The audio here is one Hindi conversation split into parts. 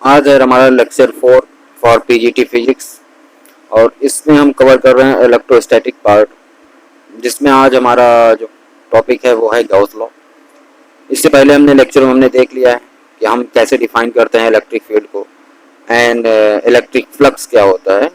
आज है हमारा लेक्चर 4 फॉर पीजीटी फिजिक्स और इसमें हम कवर कर रहे हैं इलेक्ट्रोस्टैटिक पार्ट, जिसमें आज हमारा जो टॉपिक है वो है गॉस लॉ। इससे पहले हमने लेक्चर में हमने देख लिया है कि हम कैसे डिफाइन करते हैं इलेक्ट्रिक फील्ड को एंड इलेक्ट्रिक फ्लक्स क्या होता है।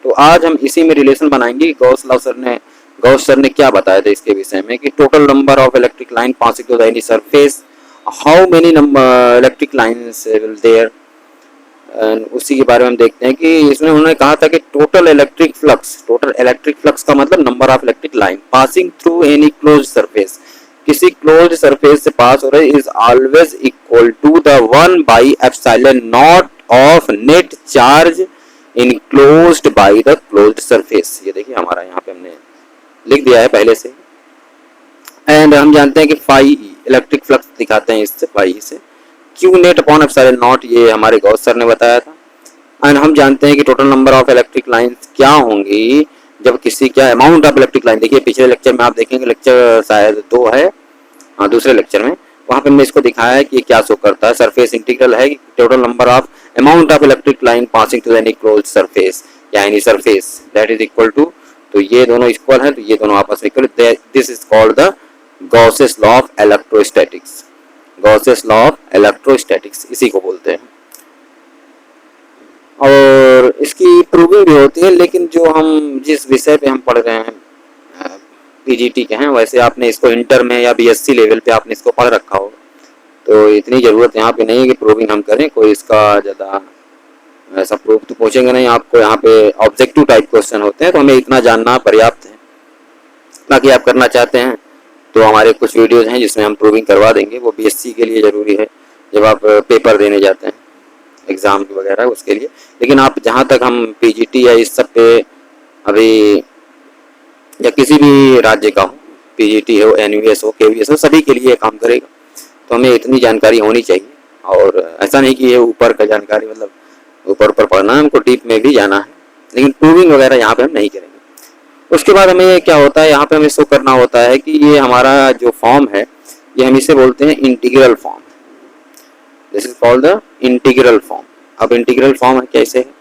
तो आज हम इसी में रिलेशन बनाएंगे। गॉस सर ने क्या बताया था इसके विषय में कि total number of electric line passing to the any surface, how many number electric lines will there, उसी के बारे में हम देखते हैं कि इसमें उन्होंने कहा था कि टोटल इलेक्ट्रिक फ्लक्स का मतलब number of electric line passing through any closed surface, किसी क्लोज्ड सरफेस से पास हो रहे is always equal to the 1 by epsilon not of net charge enclosed by the closed surface. ये देखिए हमारा यहाँ पे हमने लिख दिया है पहले से। एंड हम जानते हैं कि फाई इलेक्ट्रिक फ्लक्स दिखाते हैं इससे, फाई से Q net upon epsilon not, ये हमारे गॉस सर ने बताया था। एंड हम जानते हैं कि total number of electric lines क्या होंगी जब किसी क्या अमाउंट ऑफ इलेक्ट्रिक लाइन, देखिए पिछले लेक्चर में आप देखेंगे, लेक्चर शायद 2 है, हाँ दूसरे लेक्चर में, वहाँ पे हमने इसको दिखाया है कि ये क्या शो करता है। सरफेस इंटीग्रल है कि total number of amount of electric line passing to any closed surface या any surface that is equal to, तो ये दोनों इक्वल है तो ये दोनों आपस में equal, this is called the Gauss's law of electrostatics. Gauss's law of electrostatics इसी को बोलते हैं। और इसकी प्रूविंग भी होती है, लेकिन जो हम जिस विषय पे हम पढ़ रहे हैं पीजीटी के हैं, वैसे आपने इसको इंटर में या बीएससी लेवल पे आपने इसको पढ़ रखा हो, तो इतनी ज़रूरत यहाँ पे नहीं है कि प्रूविंग हम करें। कोई इसका ज़्यादा ऐसा प्रूफ तो पूछेंगे नहीं आपको, यहाँ पे ऑब्जेक्टिव टाइप क्वेश्चन होते हैं, तो हमें इतना जानना पर्याप्त है। बाकी आप करना चाहते हैं तो हमारे कुछ वीडियोज़ हैं जिसमें हम प्रूविंग करवा देंगे, वो बीएससी के लिए ज़रूरी है जब आप पेपर देने जाते हैं एग्ज़ाम वगैरह उसके लिए। लेकिन आप जहाँ तक हम पीजीटी या इस सब पे अभी या किसी भी राज्य का हो, पीजीटी हो, एनयूएस हो, केवीएस हो, सभी के लिए काम करेगा, तो हमें इतनी जानकारी होनी चाहिए। और ऐसा नहीं कि ये ऊपर का जानकारी, मतलब ऊपर पढ़ना है, हमको डीप में भी जाना है, लेकिन प्रूविंग वगैरह यहाँ पे हम नहीं करेंगे। उसके बाद हमें क्या होता है, यहाँ पे हमें शो करना होता है कि ये हमारा जो फॉर्म है ये हम इसे बोलते हैं integral form. This is called the integral form. अब इंटीग्रल फॉर्म है कैसे है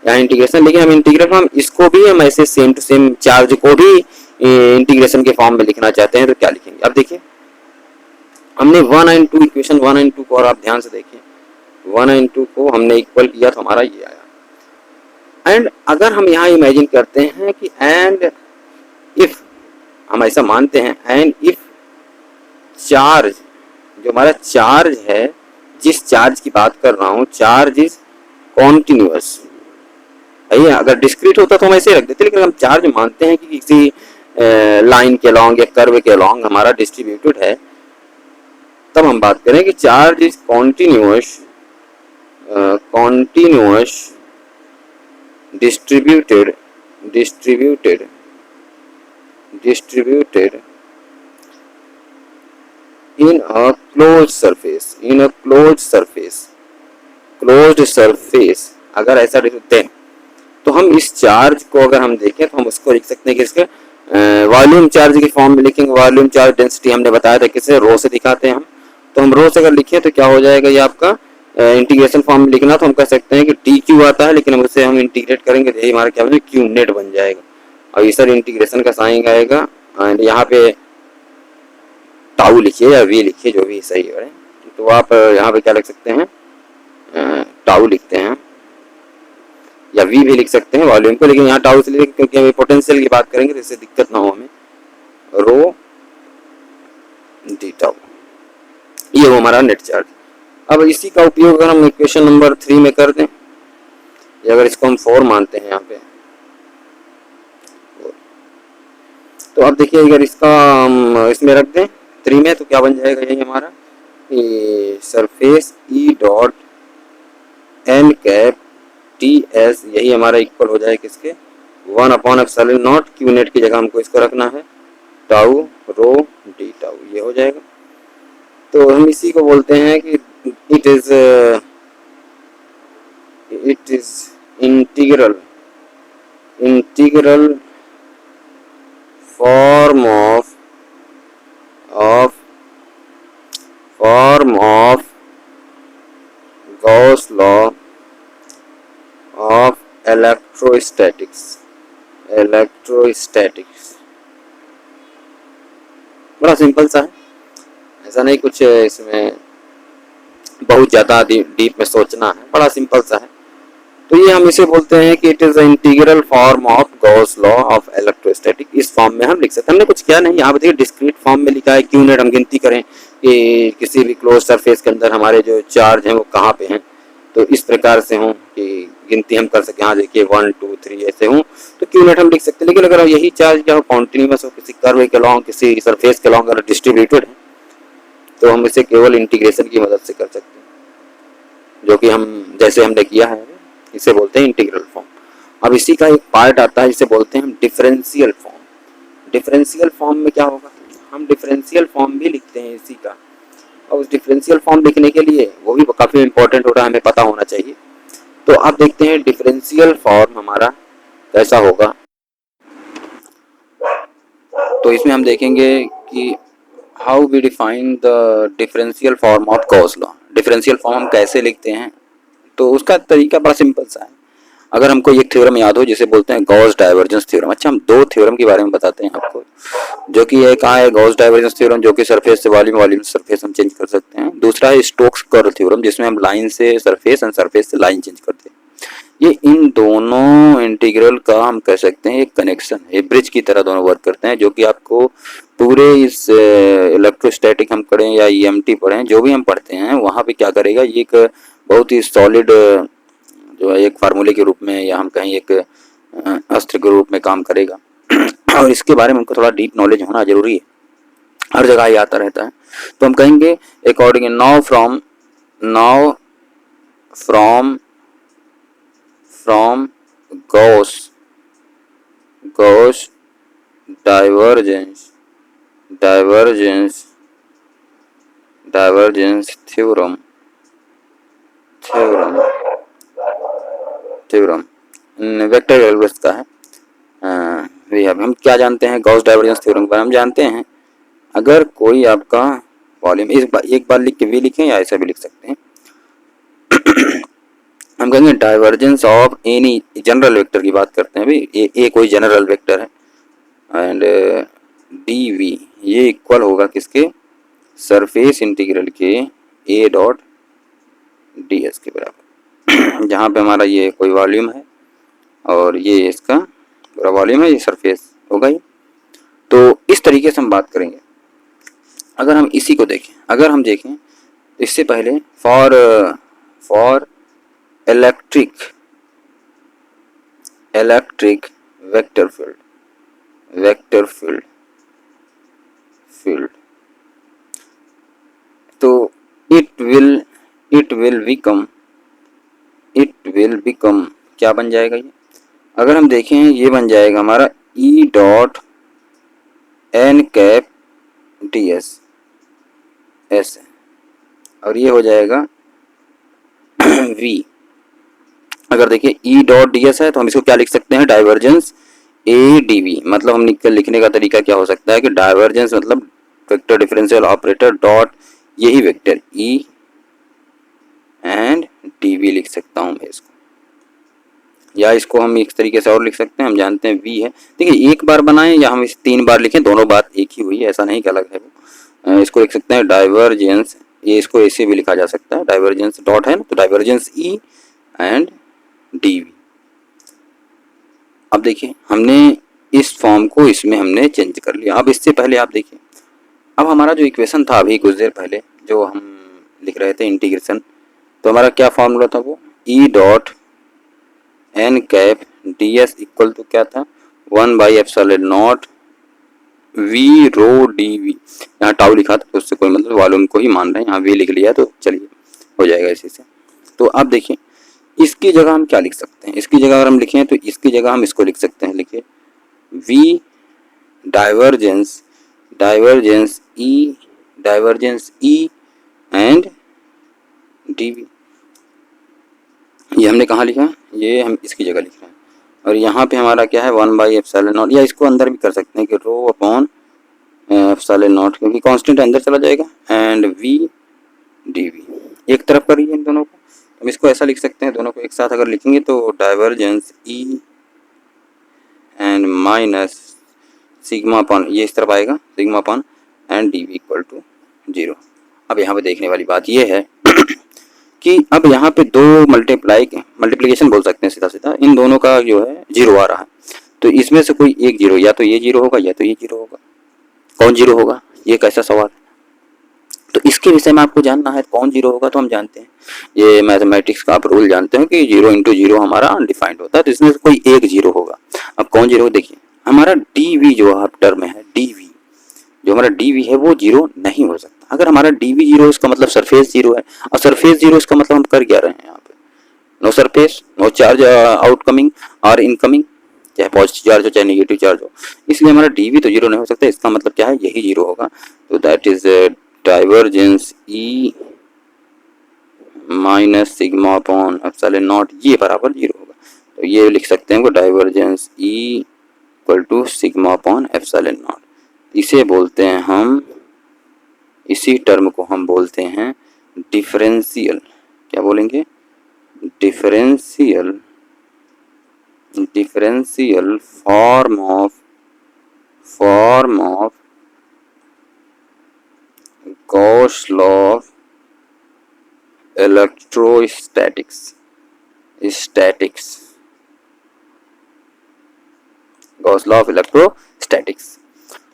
यहाँ इंटीग्रेशन, लेकिन हम इंटीग्रल फॉर्म इसको भी हम ऐसे सेम टू सेम चार्ज को भी इंटीग्रेशन के फॉर्म में लिखना चाहते हैं तो क्या लिखेंगे। अब देखिए हमने 1 एंड 2 इक्वेशन 1 एंड 2 को, और आप ध्यान से देखिए 1 एंड 2 को हमने इक्वल किया तो हमारा ये आया। एंड अगर हम यहाँ इमेजिन करते हैं कि एंड इफ, हम ऐसा मानते हैं एंड इफ चार्ज, जो हमारा चार्ज है, जिस चार्ज की बात कर रहा हूँ, चार्ज इज कॉन्टिन्यूअस। भैया अगर डिस्क्रीट होता तो हम ऐसे रख देते, लेकिन हम चार्ज मानते हैं कि किसी लाइन के लॉन्ग या कर्व के लॉन्ग हमारा डिस्ट्रीब्यूटेड है, तब हम बात करें कि charge is continuous distributed in a closed surface अगर ऐसा दें तो हम इस चार्ज को अगर हम देखें तो हम उसको लिख सकते हैं कि इसके वॉल्यूम चार्ज की फॉर्म में लिखेंगे। वॉल्यूम चार्ज डेंसिटी हमने बताया था किसे, रो से दिखाते हैं हम, तो हम रो से अगर लिखें तो क्या हो जाएगा, ये आपका इंटीग्रेशन फॉर्म में लिखना तो हम कह सकते हैं कि डी क्यू आता है, लेकिन हम उसे हम इंटीग्रेट करेंगे तो यही हमारा क्या बनेगा, क्यू नेट बन जाएगा। और ये सर इंटीग्रेशन का साइन आएगा, एंड यहाँ पे टाउ लिखिए या वी लिखिए, जो भी सही है, तो आप यहाँ पे क्या लिख सकते हैं, टाउ लिखते हैं या वी भी लिख सकते हैं वॉल्यूम को, लेकिन यहाँ टाउ से लिखेंगे क्योंकि हम पोटेंशियल की बात करेंगे तो इससे दिक्कत ना हो हमें। रो डी टाउ, ये वो हमारा नेट चार्ज। अब इसी का उपयोग अगर हम इक्वेशन नंबर 3 में कर दें, या अगर इसको हम 4 मानते हैं यहाँ पे, तो अब देखिए अगर इसका हम इसमें रख दें 3 में तो क्या बन जाएगा, यही हमारा surface E dot N cap T S, यही हमारा इक्वल हो जाए किसके, 1 upon epsilon not, Q net की जगह हमको इसको रखना है, टाउ रो डी टाउ, ये हो जाएगा। तो हम इसी को बोलते हैं कि it is integral form of Gauss law electrostatics, electrostatics बड़ा सिंपल सा है, ऐसा नहीं कुछ इसमें बहुत ज़्यादा डीप में सोचना है, बड़ा सिंपल सा है। तो ये हम इसे बोलते हैं कि it is the integral form of Gauss law of electrostatic. इस फॉर्म में हम लिख सकते हैं, हमने कुछ किया नहीं, यहाँ पे देखिए डिस्क्रीट फॉर्म में लिखा है, क्यू नेट हम गिनती करें कि किसी भी क्लोज सरफेस के अंदर हमारे जो चार्ज हैं वो कहाँ पे हैं, तो इस प्रकार से हों कि गिनती हम कर सकें। यहाँ देखिए 1 2 3 ऐसे हों तो क्यू नेट हम लिख सकते हैं। लेकिन अगर यही चार्ज क्या हो कॉन्टिन्यूस हो, किसी कर्व के लॉन्ग, किसी सरफेस के लॉन्ग अगर डिस्ट्रीब्यूटेड है, तो हम इसे केवल इंटीग्रेशन की मदद से कर सकते हैं, जो कि हम जैसे हमने किया है, इसे बोलते हैं इंटीग्रल फॉर्म। अब इसी का एक पार्ट आता है जिसे बोलते हैं हम डिफरेंशियल फॉर्म। डिफरेंशियल फॉर्म में क्या होगा, हम डिफरेंशियल फॉर्म भी लिखते हैं इसी का, और उस डिफरेंशियल फॉर्म लिखने के लिए वो भी काफ़ी इंपॉर्टेंट होता है, हमें पता होना चाहिए। तो आप देखते हैं डिफरेंशियल फॉर्म हमारा कैसा होगा। तो इसमें हम देखेंगे कि how we define the differential form of Gauss law. Differential form हम कैसे लिखते हैं, तो उसका तरीका बड़ा सिंपल सा है। अगर हमको एक थ्योरम याद हो जिसे बोलते हैं गॉस डाइवर्जेंस थ्योरम। अच्छा, हम दो थ्योरम के बारे में बताते हैं आपको, जो कि एक है गॉस डाइवर्जेंस थ्योरम, जो कि सरफेस से वॉल्यूम, वॉल्यूम से सरफेस हम चेंज कर सकते हैं। दूसरा है स्टोक्स कर्व थ्योरम, जिसमें हम लाइन से सरफेस एंड सरफेस से लाइन चेंज करते हैं। ये इन दोनों इंटीग्रल का हम कह सकते हैं एक कनेक्शन है, ब्रिज की तरह दोनों वर्क करते हैं, जो कि आपको पूरे इस इलेक्ट्रोस्टैटिक हम पढ़ें या ईएमटी पढ़ें, जो भी हम पढ़ते हैं वहाँ पे क्या करेगा, ये एक बहुत ही सॉलिड जो है एक फार्मूले के रूप में, या हम कहें एक अस्त्र के रूप में काम करेगा। और इसके बारे में हमको थोड़ा डीप नॉलेज होना जरूरी है, हर जगह ये आता रहता है। तो हम कहेंगे according now from Gauss divergence theorem vector calculus का है। हम क्या जानते हैं गॉस डाइवर्जेंस थ्योरम के बारे में, हम जानते हैं अगर कोई आपका वॉल्यूम एक बार लिख के भी लिखें या ऐसा भी लिख सकते हैं। हम कहेंगे divergence of any general vector की बात करते हैं भाई, ए कोई जनरल वेक्टर है, एंड डी वी ये इक्वल होगा किसके, सरफेस इंटीग्रल के ए डॉट डी एस के बराबर। जहाँ पे हमारा ये कोई वॉल्यूम है और ये इसका पूरा वॉल्यूम है, ये सरफेस होगा ये। तो इस तरीके से हम बात करेंगे। अगर हम इसी को देखें, अगर हम देखें तो इससे पहले फॉर इलेक्ट्रिक वेक्टर फील्ड तो इट विल बिकम क्या बन जाएगा ये, अगर हम देखें ये बन जाएगा हमारा E dot N cap D S S, और ये हो जाएगा वी। अगर देखिए ई डॉट डी एस है तो हम इसको क्या लिख सकते हैं, डाइवर्जेंस ए डी वी। मतलब हम लिखने का तरीका क्या हो सकता है कि डाइवर्जेंस मतलब वेक्टर डिफरेंशियल ऑपरेटर डॉट यही vector E and D V लिख सकता हूँ मैं इसको, या इसको हम एक तरीके से और लिख सकते हैं, हम जानते हैं वी है। देखिए एक बार बनाएं या हम इसे 3 बार लिखें, दोनों बात एक ही हुई है, ऐसा नहीं कि अलग है वो। इसको लिख सकते हैं डाइवर्जेंस, ये इसको ऐसे भी लिखा जा सकता है, डाइवर्जेंस डॉट है ना, तो divergence E and D V. अब देखिए हमने इस फॉर्म को इसमें हमने चेंज कर लिया। अब इससे पहले आप देखिए, अब हमारा जो इक्वेशन था अभी कुछ देर पहले जो हम लिख रहे थे इंटीग्रेशन, तो हमारा क्या फॉर्मूला था वो, E dot N cap D S equal to क्या था, 1/ε0 वी रो डी वी। यहाँ टाउ लिखा था तो उससे कोई मतलब वॉल्यूम को ही मान रहे हैं, यहाँ वी लिख लिया तो चलिए हो जाएगा इसी से। तो अब देखिए इसकी जगह हम क्या लिख सकते हैं, इसकी जगह अगर हम लिखें तो इसकी जगह हम इसको लिख सकते हैं, लिखिए V divergence E and D V. ये हमने कहाँ लिखा, ये हम इसकी जगह लिख रहे हैं, और यहाँ पे हमारा क्या है 1/ε0, या इसको अंदर भी कर सकते हैं कि रो अपॉन ε0, क्योंकि कांस्टेंट अंदर चला जाएगा, एंड वी डी वी एक तरफ करिए इन दोनों को। हम इसको ऐसा लिख सकते हैं, दोनों को एक साथ अगर लिखेंगे तो divergence E and minus sigma upon, ये इस तरफ आएगा sigma upon and D V equal to 0। अब यहाँ पे देखने वाली बात ये है कि अब यहाँ पे दो मल्टीप्लिकेशन बोल सकते हैं सीधा सीधा, इन दोनों का जो है 0 आ रहा है, तो इसमें से कोई एक 0, या तो ये 0 होगा या तो ये 0 होगा। कौन 0 होगा, ये कैसा सवाल है। तो इसके विषय में आपको जानना है कौन 0 होगा, तो हम जानते हैं ये मैथमेटिक्स का आप रूल जानते हो कि 0 इंटू 0 हमारा अनडिफाइंड होता है, तो इसमें से कोई एक 0 होगा। अब कौन 0, देखिए हमारा डी वी जो टर्म है, डी वी जो हमारा डी वी है वो 0 नहीं हो सकता। अगर हमारा डी वी 0 इसका मतलब सरफेस 0 है, और सरफेस 0 इसका मतलब हम कर क्या रहे हैं यहाँ पे, no surface no charge outcoming और इनकमिंग, चाहे पॉजिटिव चार्ज हो चाहे नेगेटिव चार्ज हो, इसलिए हमारा डी वी तो 0 नहीं हो सकता। इसका मतलब क्या है, यही 0 होगा। तो that is divergence E minus sigma upon epsilon not, ये बराबर 0 होगा। तो ये लिख सकते हैं वो divergence E equal to sigma upon epsilon not. इसे बोलते हैं हम, इसी टर्म को हम बोलते हैं डिफरेंशियल, क्या बोलेंगे, differential form of Gauss law of electrostatics, Gauss law of electrostatics.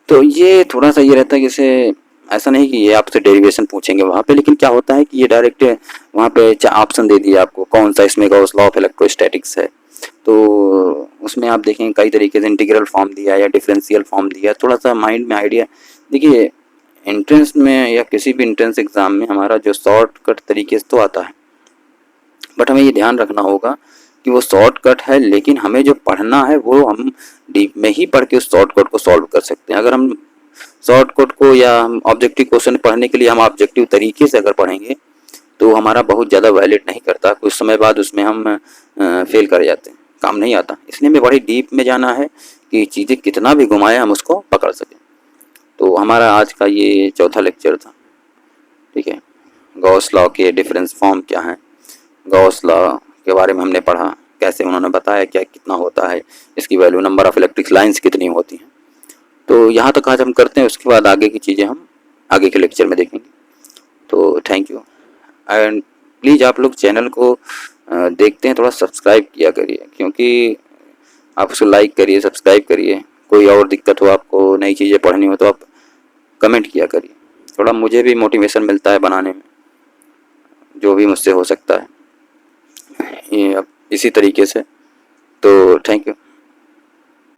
तो ये थोड़ा सा ये रहता है कि इसे ऐसा नहीं कि ये आपसे डेरिवेशन पूछेंगे वहाँ पे, लेकिन क्या होता है कि ये डायरेक्ट वहाँ पे ऑप्शन दे दिया आपको कौन सा इसमें गॉस लॉ ऑफ इलेक्ट्रोस्टैटिक्स है, तो उसमें आप देखेंगे कई तरीके से इंटीग्रल फॉर्म दिया या डिफरेंशियल फॉर्म दिया, थोड़ा सा माइंड में आइडिया। देखिए एंट्रेंस में या किसी भी एंट्रेंस एग्जाम में हमारा जो शॉर्टकट तरीके से तो आता है, बट हमें ये ध्यान रखना होगा कि वो शॉर्टकट है, लेकिन हमें जो पढ़ना है वो हम डीप में ही पढ़ के उस शॉर्टकट को सॉल्व कर सकते हैं। अगर हम शॉर्टकट को या हम ऑब्जेक्टिव क्वेश्चन पढ़ने के लिए हम ऑब्जेक्टिव तरीके से अगर पढ़ेंगे तो हमारा बहुत ज़्यादा वैलिड नहीं करता, कुछ समय बाद उसमें हम फेल कर जाते हैं, काम नहीं आता। इसलिए हमें बड़ी डीप में जाना है कि चीज़ें कितना भी घुमाए हम उसको पकड़ सकें। तो हमारा आज का ये चौथा लेक्चर था, ठीक है। गॉस लॉ के डिफरेंस फॉर्म क्या हैं, गॉस लॉ के बारे में हमने पढ़ा, कैसे उन्होंने बताया क्या कितना होता है, इसकी value, number of electric lines कितनी होती हैं। तो यहाँ तक आज हम करते हैं, उसके बाद आगे की चीज़ें हम आगे के लेक्चर में देखेंगे। तो थैंक यू, एंड प्लीज़ आप लोग चैनल को देखते हैं थोड़ा सब्सक्राइब किया करिए, क्योंकि आप उसको लाइक करिए, सब्सक्राइब करिए। कोई और दिक्कत हो, आपको नई चीज़ें पढ़नी हो तो आप कमेंट किया करिए, थोड़ा मुझे भी मोटिवेशन मिलता है बनाने में, जो भी मुझसे हो सकता है ये अब इसी तरीके से। तो थैंक यू।